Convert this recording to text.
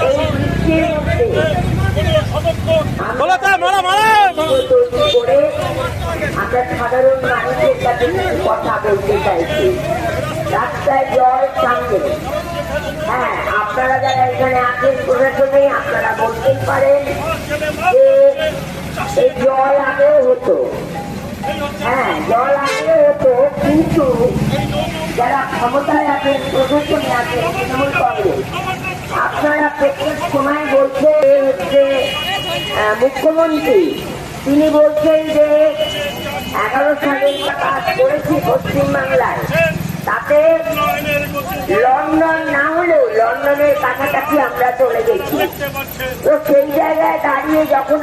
এই বৃষ্টির মধ্যে করে আমরা সাধারণ মানুষের কাছে কথা বলতে চাইছি। রাস্তায় জল সামনে, হ্যাঁ আপনারা যারা এখানে আছেন প্রশাসনে আপনারা বলতেই পারেন যে এই জল আগেও হতো, হ্যাঁ জল আগেও হতো, কিন্তু যারা ক্ষমতায় আছেন প্রশাসনে আছেন তৃণমূল কংগ্রেস, আপনারা প্রত্যেক সময় বলছে হচ্ছে মুখ্যমন্ত্রী তিনি বলছেন যে 11 সালের কাজ করেছি পশ্চিমবাংলায়, তাতে লন্ডন না হলেও লন্ডনের কাছাকাছি আমরা চলে গেছি। তো সেই জায়গায় দাঁড়িয়ে যখন